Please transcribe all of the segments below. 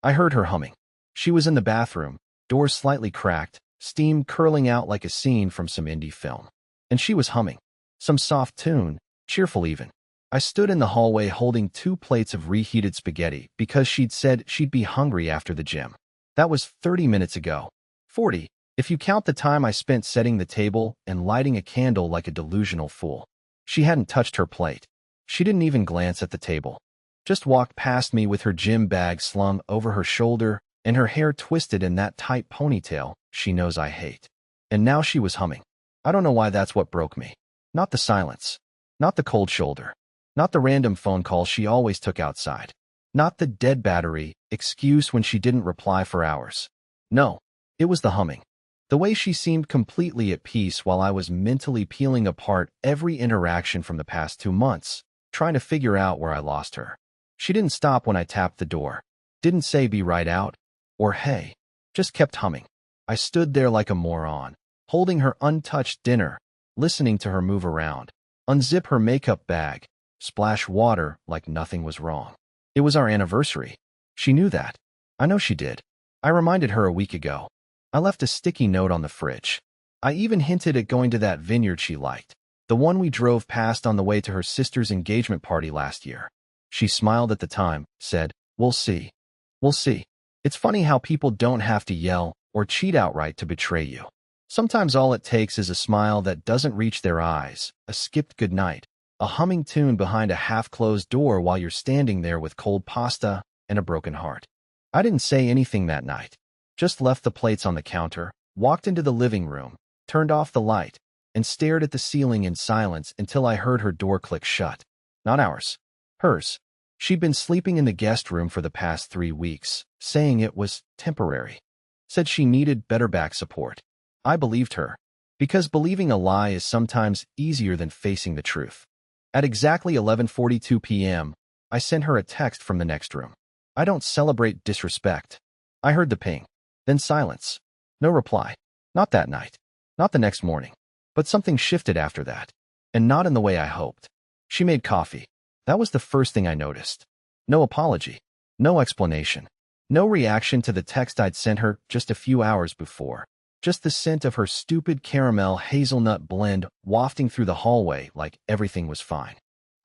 I heard her humming. She was in the bathroom, doors slightly cracked, steam curling out like a scene from some indie film. And she was humming. Some soft tune, cheerful even. I stood in the hallway holding 2 plates of reheated spaghetti because she'd said she'd be hungry after the gym. That was 30 minutes ago. 40, if you count the time I spent setting the table and lighting a candle like a delusional fool. She hadn't touched her plate. She didn't even glance at the table. Just walked past me with her gym bag slung over her shoulder and her hair twisted in that tight ponytail she knows I hate. And now she was humming. I don't know why that's what broke me. Not the silence. Not the cold shoulder. Not the random phone call she always took outside. Not the dead battery excuse when she didn't reply for hours. No, it was the humming. The way she seemed completely at peace while I was mentally peeling apart every interaction from the past 2 months, trying to figure out where I lost her. She didn't stop when I tapped the door. Didn't say be right out, or hey. Just kept humming. I stood there like a moron, holding her untouched dinner, listening to her move around, unzip her makeup bag, splash water like nothing was wrong. It was our anniversary. She knew that. I know she did. I reminded her a week ago. I left a sticky note on the fridge. I even hinted at going to that vineyard she liked, the one we drove past on the way to her sister's engagement party last year. She smiled at the time, said, "We'll see. We'll see." It's funny how people don't have to yell or cheat outright to betray you. Sometimes all it takes is a smile that doesn't reach their eyes, a skipped goodnight, a humming tune behind a half-closed door while you're standing there with cold pasta and a broken heart. I didn't say anything that night. Just left the plates on the counter, walked into the living room, turned off the light, and stared at the ceiling in silence until I heard her door click shut. Not ours. Hers. She'd been sleeping in the guest room for the past 3 weeks, saying it was temporary. Said she needed better back support. I believed her, because believing a lie is sometimes easier than facing the truth. At exactly 11:42 p.m., I sent her a text from the next room. I don't celebrate disrespect. I heard the ping. Then silence. No reply. Not that night. Not the next morning. But something shifted after that. And not in the way I hoped. She made coffee. That was the first thing I noticed. No apology. No explanation. No reaction to the text I'd sent her just a few hours before. Just the scent of her stupid caramel hazelnut blend wafting through the hallway like everything was fine.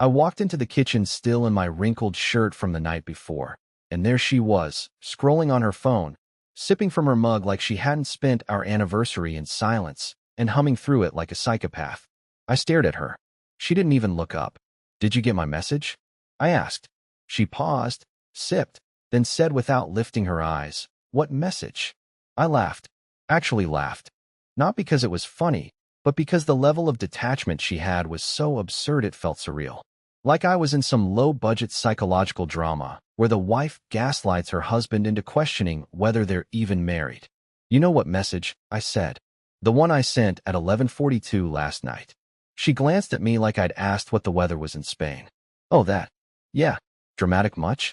I walked into the kitchen still in my wrinkled shirt from the night before, and there she was, scrolling on her phone, sipping from her mug like she hadn't spent our anniversary in silence, and humming through it like a psychopath. I stared at her. She didn't even look up. "Did you get my message?" I asked. She paused, sipped, then said without lifting her eyes, "What message?" I laughed. Actually laughed. Not because it was funny, but because the level of detachment she had was so absurd it felt surreal. Like I was in some low-budget psychological drama, where the wife gaslights her husband into questioning whether they're even married. "You know what message?" I said. "The one I sent at 11:42 last night." She glanced at me like I'd asked what the weather was in Spain. "Oh, that. Yeah. Dramatic much?"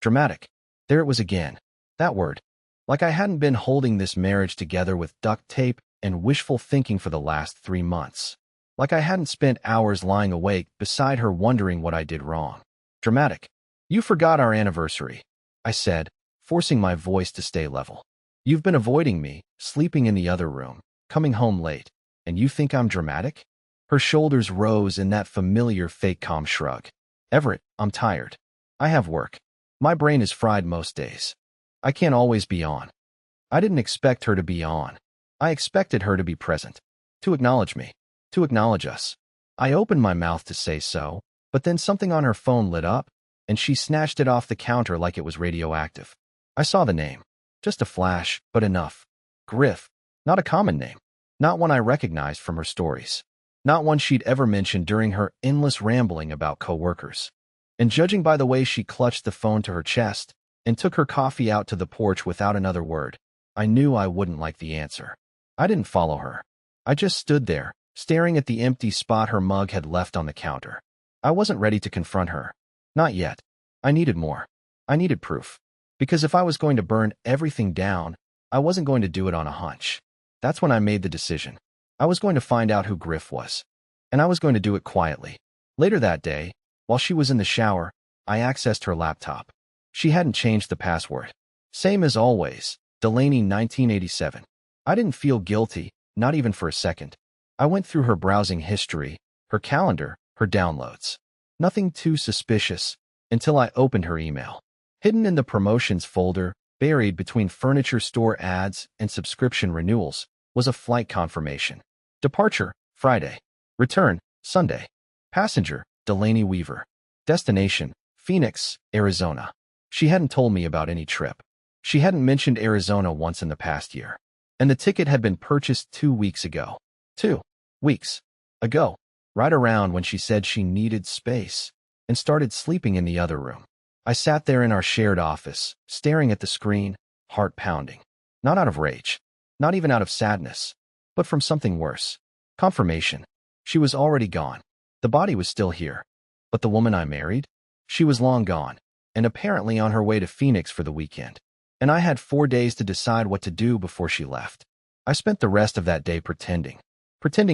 Dramatic. There it was again. That word. Like I hadn't been holding this marriage together with duct tape and wishful thinking for the last 3 months. Like I hadn't spent hours lying awake beside her wondering what I did wrong. Dramatic. "You forgot our anniversary," I said, forcing my voice to stay level. "You've been avoiding me, sleeping in the other room, coming home late, and you think I'm dramatic?" Her shoulders rose in that familiar fake calm shrug. "Everett, I'm tired. I have work. My brain is fried most days. I can't always be on." I didn't expect her to be on. I expected her to be present. To acknowledge me. To acknowledge us. I opened my mouth to say so, but then something on her phone lit up, and she snatched it off the counter like it was radioactive. I saw the name. Just a flash, but enough. Griff. Not a common name. Not one I recognized from her stories. Not one she'd ever mentioned during her endless rambling about coworkers. And judging by the way she clutched the phone to her chest and took her coffee out to the porch without another word, I knew I wouldn't like the answer. I didn't follow her. I just stood there, staring at the empty spot her mug had left on the counter. I wasn't ready to confront her. Not yet. I needed more. I needed proof. Because if I was going to burn everything down, I wasn't going to do it on a hunch. That's when I made the decision. I was going to find out who Griff was. And I was going to do it quietly. Later that day, while she was in the shower, I accessed her laptop. She hadn't changed the password. Same as always, Delaney 1987. I didn't feel guilty, not even for a second. I went through her browsing history, her calendar, her downloads. Nothing too suspicious until I opened her email. Hidden in the promotions folder, buried between furniture store ads and subscription renewals, was a flight confirmation. Departure, Friday. Return, Sunday. Passenger, Delaney Weaver. Destination, Phoenix, Arizona. She hadn't told me about any trip. She hadn't mentioned Arizona once in the past year. And the ticket had been purchased 2 weeks ago. 2 weeks ago. Right around when she said she needed space and started sleeping in the other room. I sat there in our shared office, staring at the screen, heart pounding. Not out of rage, not even out of sadness, but from something worse. Confirmation. She was already gone. The body was still here. But the woman I married? She was long gone, and apparently on her way to Phoenix for the weekend. And I had 4 days to decide what to do before she left. I spent the rest of that day pretending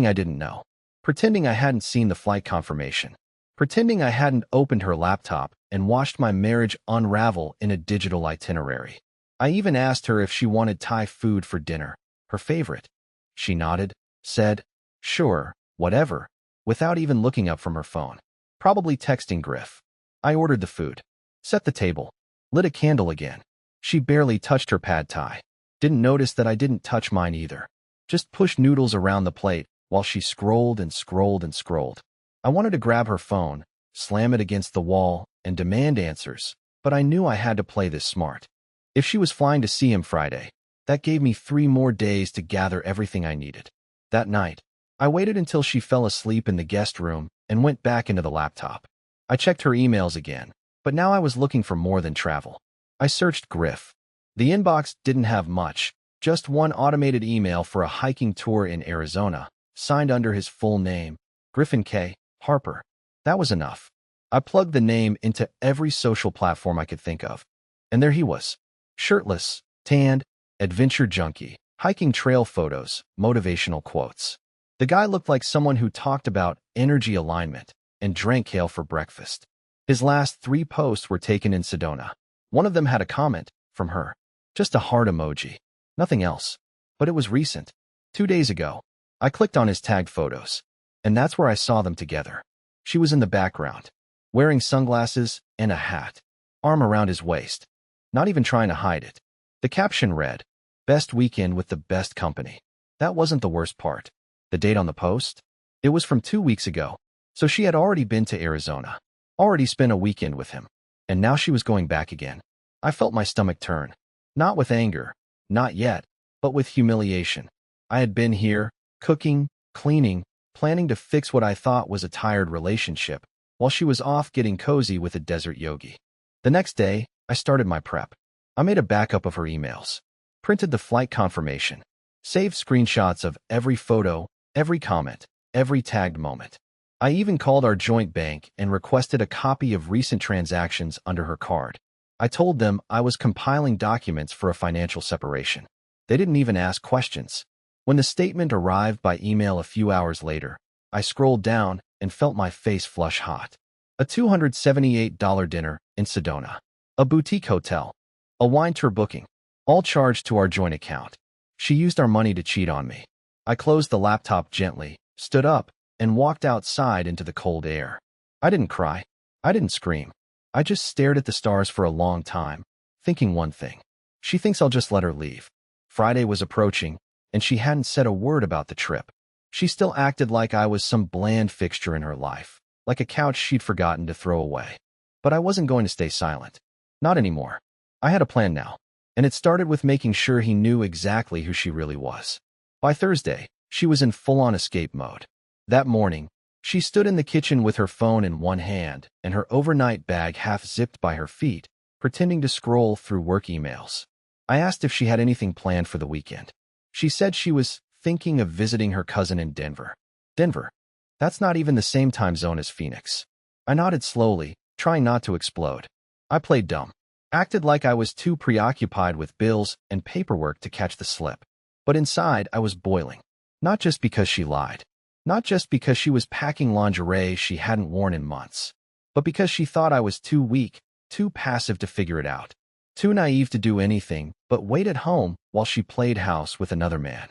I didn't know. Pretending I hadn't seen the flight confirmation. Pretending I hadn't opened her laptop and watched my marriage unravel in a digital itinerary. I even asked her if she wanted Thai food for dinner, her favorite. She nodded, said, sure, whatever, without even looking up from her phone. Probably texting Griff. I ordered the food. Set the table. Lit a candle again. She barely touched her pad thai. Didn't notice that I didn't touch mine either. Just pushed noodles around the plate while she scrolled and scrolled and scrolled. I wanted to grab her phone, slam it against the wall, and demand answers, but I knew I had to play this smart. If she was flying to see him Friday, that gave me 3 more days to gather everything I needed. That night, I waited until she fell asleep in the guest room and went back into the laptop. I checked her emails again, but now I was looking for more than travel. I searched Griff. The inbox didn't have much, just one automated email for a hiking tour in Arizona, signed under his full name, Griffin K. Harper. That was enough. I plugged the name into every social platform I could think of. And there he was. Shirtless, tanned, adventure junkie, hiking trail photos, motivational quotes. The guy looked like someone who talked about energy alignment and drank kale for breakfast. His last 3 posts were taken in Sedona. One of them had a comment from her. Just a heart emoji. Nothing else. But it was recent. 2 days ago. I clicked on his tagged photos. And that's where I saw them together. She was in the background, wearing sunglasses and a hat, arm around his waist, not even trying to hide it. The caption read, "Best weekend with the best company." That wasn't the worst part. The date on the post? It was from 2 weeks ago, so she had already been to Arizona, already spent a weekend with him, and now she was going back again. I felt my stomach turn, not with anger, not yet, but with humiliation. I had been here, cooking, cleaning, planning to fix what I thought was a tired relationship, while she was off getting cozy with a desert yogi. The next day, I started my prep. I made a backup of her emails, printed the flight confirmation, saved screenshots of every photo, every comment, every tagged moment. I even called our joint bank and requested a copy of recent transactions under her card. I told them I was compiling documents for a financial separation. They didn't even ask questions. When the statement arrived by email a few hours later, I scrolled down and felt my face flush hot. A $278 dinner in Sedona. A boutique hotel. A wine tour booking. All charged to our joint account. She used our money to cheat on me. I closed the laptop gently, stood up, and walked outside into the cold air. I didn't cry. I didn't scream. I just stared at the stars for a long time, thinking one thing. She thinks I'll just let her leave. Friday was approaching, and she hadn't said a word about the trip. She still acted like I was some bland fixture in her life, like a couch she'd forgotten to throw away. But I wasn't going to stay silent. Not anymore. I had a plan now, and it started with making sure he knew exactly who she really was. By Thursday, she was in full-on escape mode. That morning, she stood in the kitchen with her phone in one hand and her overnight bag half-zipped by her feet, pretending to scroll through work emails. I asked if she had anything planned for the weekend. She said she was thinking of visiting her cousin in Denver. Denver? That's not even the same time zone as Phoenix. I nodded slowly, trying not to explode. I played dumb. Acted like I was too preoccupied with bills and paperwork to catch the slip. But inside, I was boiling. Not just because she lied. Not just because she was packing lingerie she hadn't worn in months. But because she thought I was too weak, too passive to figure it out. Too naive to do anything but wait at home while she played house with another man.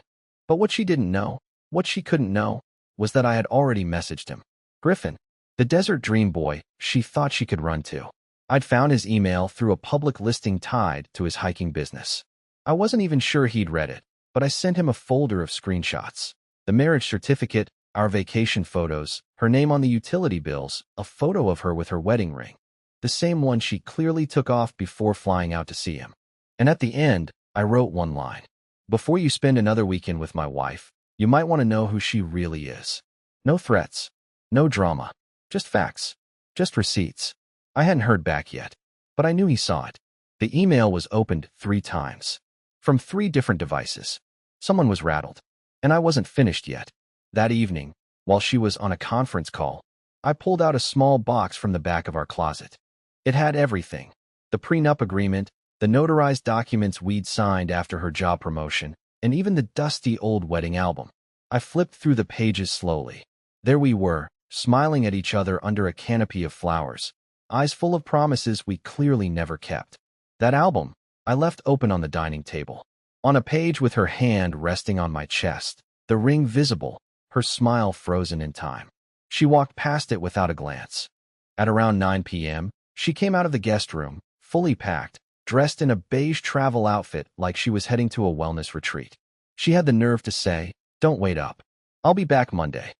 But what she didn't know, what she couldn't know, was that I had already messaged him. Griffin, the desert dream boy she thought she could run to. I'd found his email through a public listing tied to his hiking business. I wasn't even sure he'd read it, but I sent him a folder of screenshots. The marriage certificate, our vacation photos, her name on the utility bills, a photo of her with her wedding ring. The same one she clearly took off before flying out to see him. And at the end, I wrote one line. Before you spend another weekend with my wife, you might want to know who she really is. No threats. No drama. Just facts. Just receipts. I hadn't heard back yet, but I knew he saw it. The email was opened 3 times. From 3 different devices. Someone was rattled. And I wasn't finished yet. That evening, while she was on a conference call, I pulled out a small box from the back of our closet. It had everything. The prenup agreement, the notarized documents we'd signed after her job promotion, and even the dusty old wedding album. I flipped through the pages slowly. There we were, smiling at each other under a canopy of flowers, eyes full of promises we clearly never kept. That album, I left open on the dining table. On a page with her hand resting on my chest, the ring visible, her smile frozen in time. She walked past it without a glance. At around 9 p.m., she came out of the guest room, fully packed, dressed in a beige travel outfit like she was heading to a wellness retreat. She had the nerve to say, "Don't wait up. I'll be back Monday."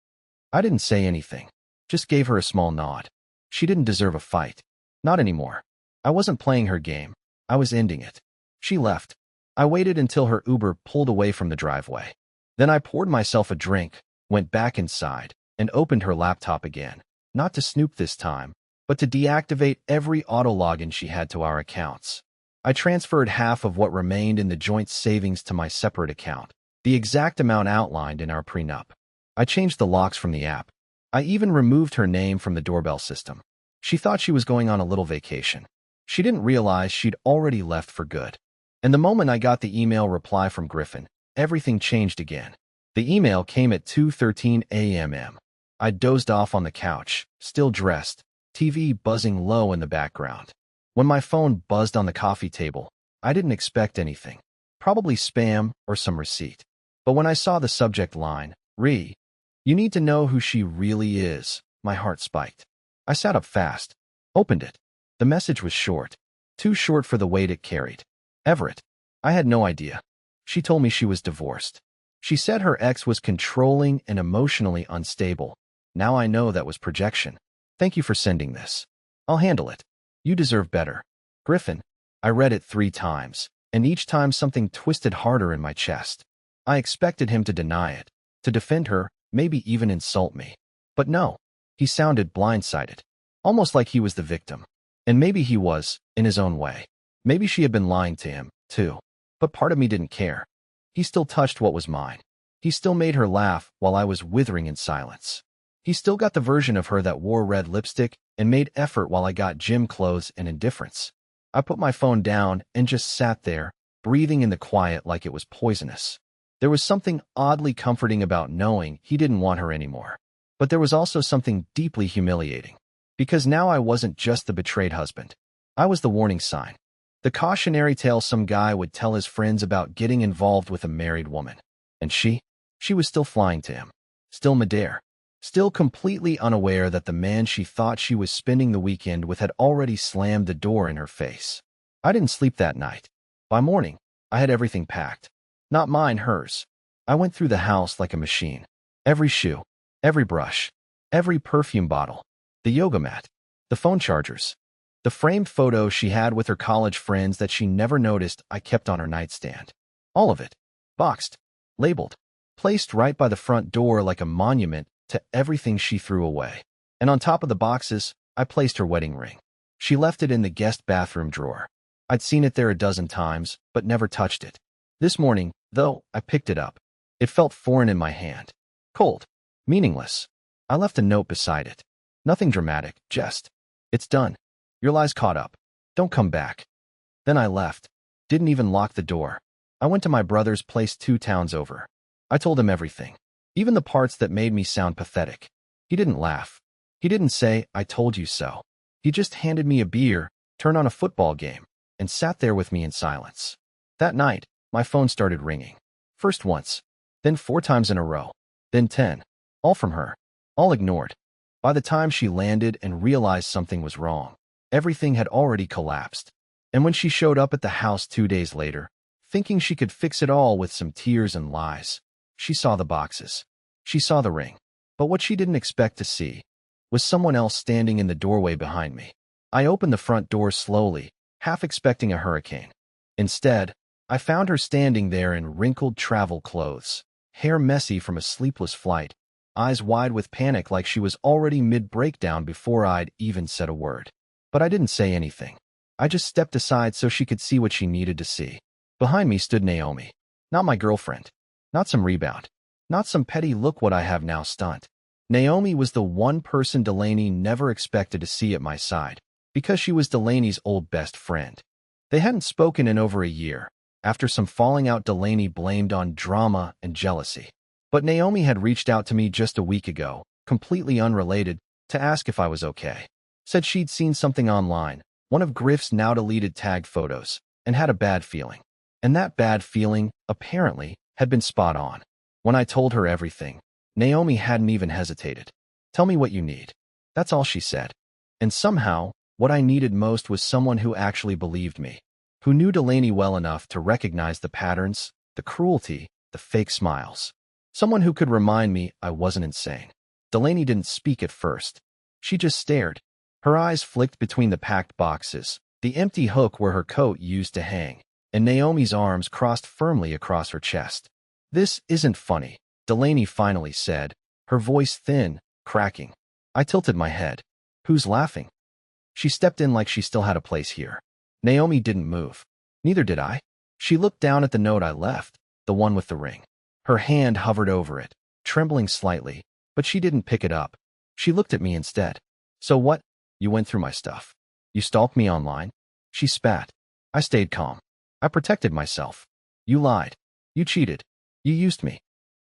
I didn't say anything, just gave her a small nod. She didn't deserve a fight. Not anymore. I wasn't playing her game. I was ending it. She left. I waited until her Uber pulled away from the driveway. Then I poured myself a drink, went back inside, and opened her laptop again, not to snoop this time, but to deactivate every auto login she had to our accounts. I transferred half of what remained in the joint savings to my separate account, the exact amount outlined in our prenup. I changed the locks from the app. I even removed her name from the doorbell system. She thought she was going on a little vacation. She didn't realize she'd already left for good. And the moment I got the email reply from Griffin, everything changed again. The email came at 2:13 a.m. I dozed off on the couch, still dressed, TV buzzing low in the background. When my phone buzzed on the coffee table, I didn't expect anything. Probably spam or some receipt. But when I saw the subject line, "You need to know who she really is," my heart spiked. I sat up fast, opened it. The message was short. Too short for the weight it carried. Everett. I had no idea. She told me she was divorced. She said her ex was controlling and emotionally unstable. Now I know that was projection. Thank you for sending this. I'll handle it. You deserve better. Griffin. I read it 3 times, and each time something twisted harder in my chest. I expected him to deny it, to defend her, maybe even insult me. But no, he sounded blindsided, almost like he was the victim. And maybe he was, in his own way. Maybe she had been lying to him, too. But part of me didn't care. He still touched what was mine. He still made her laugh while I was withering in silence. He still got the version of her that wore red lipstick and made effort while I got gym clothes and indifference. I put my phone down and just sat there, breathing in the quiet like it was poisonous. There was something oddly comforting about knowing he didn't want her anymore. But there was also something deeply humiliating. Because now I wasn't just the betrayed husband. I was the warning sign. The cautionary tale some guy would tell his friends about getting involved with a married woman. And she was still flying to him. Still midair. Still completely unaware that the man she thought she was spending the weekend with had already slammed the door in her face. I didn't sleep that night. By morning, I had everything packed. Not mine, hers. I went through the house like a machine. Every shoe, every brush, every perfume bottle, the yoga mat, the phone chargers, the framed photo she had with her college friends that she never noticed I kept on her nightstand. All of it. Boxed, labeled, placed right by the front door like a monument to everything she threw away. And on top of the boxes, I placed her wedding ring. She left it in the guest bathroom drawer. I'd seen it there a dozen times, but never touched it. This morning, though, I picked it up. It felt foreign in my hand. Cold. Meaningless. I left a note beside it. Nothing dramatic, just, "It's done. Your lies caught up. Don't come back." Then I left. Didn't even lock the door. I went to my brother's place 2 towns over. I told him everything. Even the parts that made me sound pathetic. He didn't laugh. He didn't say, "I told you so." He just handed me a beer, turned on a football game, and sat there with me in silence. That night, my phone started ringing. First once, then 4 times in a row, then 10. All from her. All ignored. By the time she landed and realized something was wrong, everything had already collapsed. And when she showed up at the house 2 days later, thinking she could fix it all with some tears and lies, she saw the boxes. She saw the ring. But what she didn't expect to see was someone else standing in the doorway behind me. I opened the front door slowly, half expecting a hurricane. Instead, I found her standing there in wrinkled travel clothes, hair messy from a sleepless flight, eyes wide with panic like she was already mid-breakdown before I'd even said a word. But I didn't say anything. I just stepped aside so she could see what she needed to see. Behind me stood Naomi. Not my girlfriend. Not some rebound. Not some petty look what I have now stunt. Naomi was the one person Delaney never expected to see at my side, because she was Delaney's old best friend. They hadn't spoken in over a year, after some falling out Delaney blamed on drama and jealousy. But Naomi had reached out to me just a week ago, completely unrelated, to ask if I was okay. Said she'd seen something online, one of Griff's now-deleted tagged photos, and had a bad feeling. And that bad feeling, apparently, had been spot on. When I told her everything, Naomi hadn't even hesitated. Tell me what you need. That's all she said. And somehow, what I needed most was someone who actually believed me, who knew Delaney well enough to recognize the patterns, the cruelty, the fake smiles. Someone who could remind me I wasn't insane. Delaney didn't speak at first. She just stared. Her eyes flicked between the packed boxes, the empty hook where her coat used to hang, and Naomi's arms crossed firmly across her chest. This isn't funny, Delaney finally said, her voice thin, cracking. I tilted my head. Who's laughing? She stepped in like she still had a place here. Naomi didn't move. Neither did I. She looked down at the note I left, the one with the ring. Her hand hovered over it, trembling slightly, but she didn't pick it up. She looked at me instead. So what? You went through my stuff. You stalked me online? She spat. I stayed calm. I protected myself. You lied. You cheated. You used me.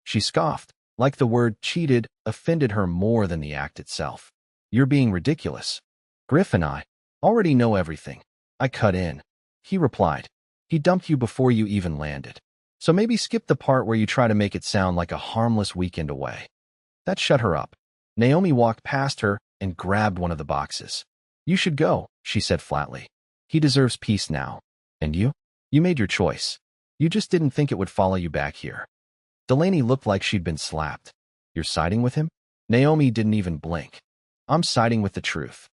She scoffed, like the word cheated offended her more than the act itself. You're being ridiculous. Griff and I already know everything. I cut in. He replied. He dumped you before you even landed. So maybe skip the part where you try to make it sound like a harmless weekend away. That shut her up. Naomi walked past her and grabbed one of the boxes. You should go, she said flatly. He deserves peace now. And you? You made your choice. You just didn't think it would follow you back here. Delaney looked like she'd been slapped. You're siding with him? Naomi didn't even blink. I'm siding with the truth.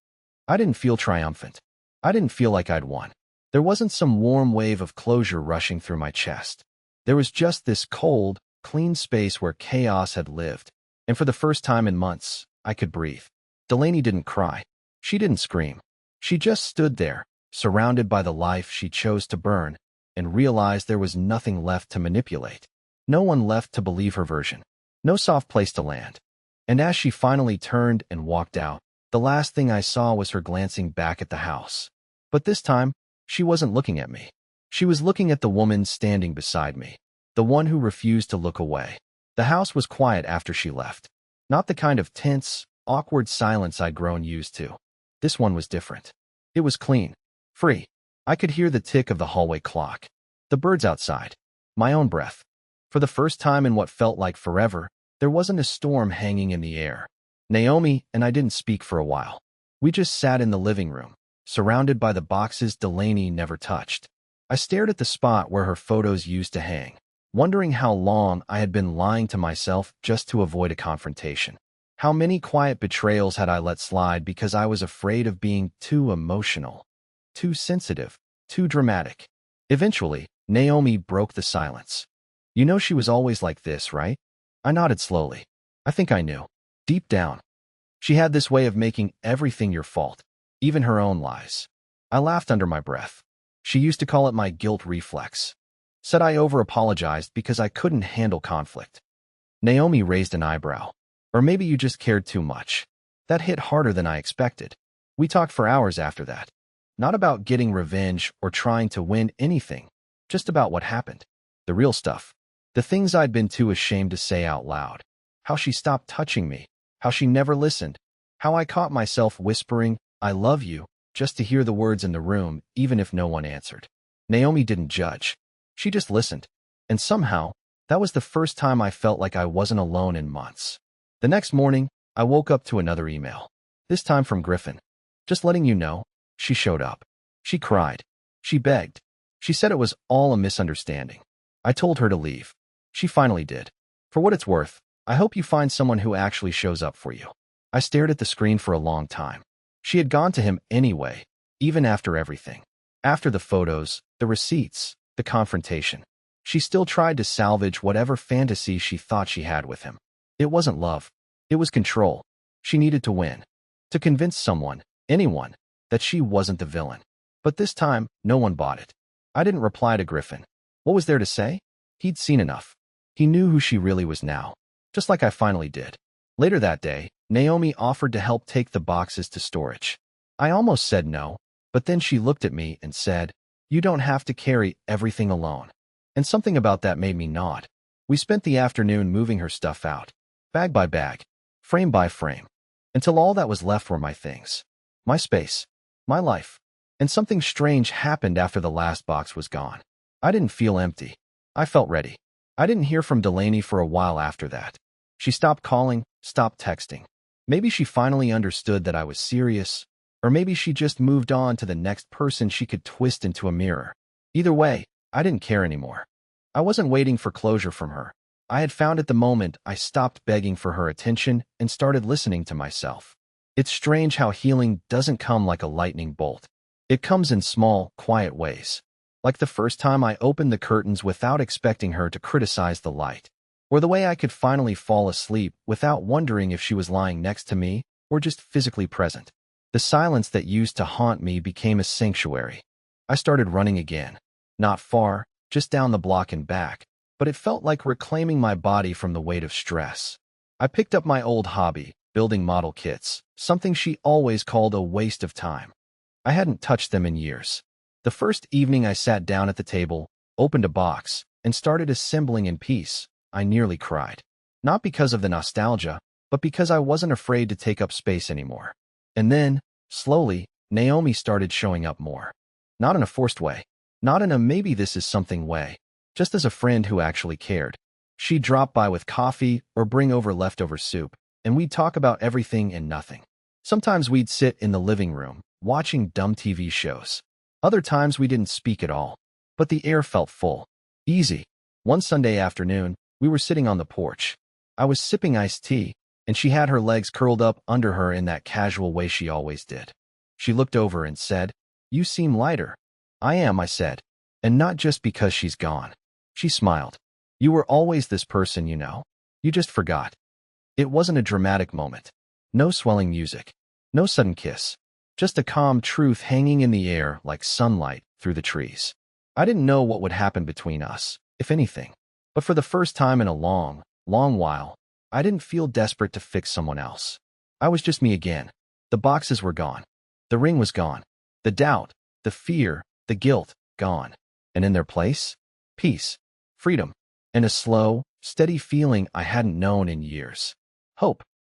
I didn't feel triumphant. I didn't feel like I'd won. There wasn't some warm wave of closure rushing through my chest. There was just this cold, clean space where chaos had lived. And for the first time in months, I could breathe. Delaney didn't cry. She didn't scream. She just stood there, surrounded by the life she chose to burn, and realized there was nothing left to manipulate. No one left to believe her version. No soft place to land. And as she finally turned and walked out, the last thing I saw was her glancing back at the house. But this time, she wasn't looking at me. She was looking at the woman standing beside me, the one who refused to look away. The house was quiet after she left. Not the kind of tense, awkward silence I'd grown used to. This one was different. It was clean. Free. I could hear the tick of the hallway clock. The birds outside. My own breath. For the first time in what felt like forever, there wasn't a storm hanging in the air. Naomi and I didn't speak for a while. We just sat in the living room, surrounded by the boxes Delaney never touched. I stared at the spot where her photos used to hang, wondering how long I had been lying to myself just to avoid a confrontation. How many quiet betrayals had I let slide because I was afraid of being too emotional, too sensitive, too dramatic? Eventually, Naomi broke the silence. You know she was always like this, right? I nodded slowly. I think I knew. Deep down. She had this way of making everything your fault, even her own lies. I laughed under my breath. She used to call it my guilt reflex. Said I over-apologized because I couldn't handle conflict. Naomi raised an eyebrow. Or maybe you just cared too much. That hit harder than I expected. We talked for hours after that. Not about getting revenge or trying to win anything, just about what happened. The real stuff. The things I'd been too ashamed to say out loud. How she stopped touching me. How she never listened. How I caught myself whispering, I love you, just to hear the words in the room, even if no one answered. Naomi didn't judge. She just listened. And somehow, that was the first time I felt like I wasn't alone in months. The next morning, I woke up to another email. This time from Griffin. Just letting you know, she showed up. She cried. She begged. She said it was all a misunderstanding. I told her to leave. She finally did. For what it's worth, I hope you find someone who actually shows up for you. I stared at the screen for a long time. She had gone to him anyway, even after everything. After the photos, the receipts, the confrontation. She still tried to salvage whatever fantasy she thought she had with him. It wasn't love. It was control. She needed to win. To convince someone, anyone, that she wasn't the villain. But this time, no one bought it. I didn't reply to Griffin. What was there to say? He'd seen enough. He knew who she really was now. Just like I finally did. Later that day, Naomi offered to help take the boxes to storage. I almost said no, but then she looked at me and said, "You don't have to carry everything alone." And something about that made me nod. We spent the afternoon moving her stuff out, bag by bag, frame by frame, until all that was left were my things. My space. My life. And something strange happened after the last box was gone. I didn't feel empty. I felt ready. I didn't hear from Delaney for a while after that. She stopped calling, stopped texting. Maybe she finally understood that I was serious, or maybe she just moved on to the next person she could twist into a mirror. Either way, I didn't care anymore. I wasn't waiting for closure from her. I had found at the moment I stopped begging for her attention and started listening to myself. It's strange how healing doesn't come like a lightning bolt. It comes in small, quiet ways. Like the first time I opened the curtains without expecting her to criticize the light. Or the way I could finally fall asleep without wondering if she was lying next to me or just physically present. The silence that used to haunt me became a sanctuary. I started running again. Not far, just down the block and back, but it felt like reclaiming my body from the weight of stress. I picked up my old hobby, building model kits, something she always called a waste of time. I hadn't touched them in years. The first evening I sat down at the table, opened a box, and started assembling in peace, I nearly cried. Not because of the nostalgia, but because I wasn't afraid to take up space anymore. And then, slowly, Naomi started showing up more. Not in a forced way. Not in a maybe this is something way. Just as a friend who actually cared. She'd drop by with coffee or bring over leftover soup, and we'd talk about everything and nothing. Sometimes we'd sit in the living room, watching dumb TV shows. Other times we didn't speak at all. But the air felt full. Easy. One Sunday afternoon, we were sitting on the porch. I was sipping iced tea, and she had her legs curled up under her in that casual way she always did. She looked over and said, "You seem lighter." "I am," I said. "And not just because she's gone." She smiled. "You were always this person, you know. You just forgot." It wasn't a dramatic moment. No swelling music. No sudden kiss. Just a calm truth hanging in the air like sunlight through the trees. I didn't know what would happen between us, if anything. But for the first time in a long, long while, I didn't feel desperate to fix someone else. I was just me again. The boxes were gone. The ring was gone. The doubt, the fear, the guilt, gone. And in their place, peace, freedom, and a slow, steady feeling I hadn't known in years. Hope.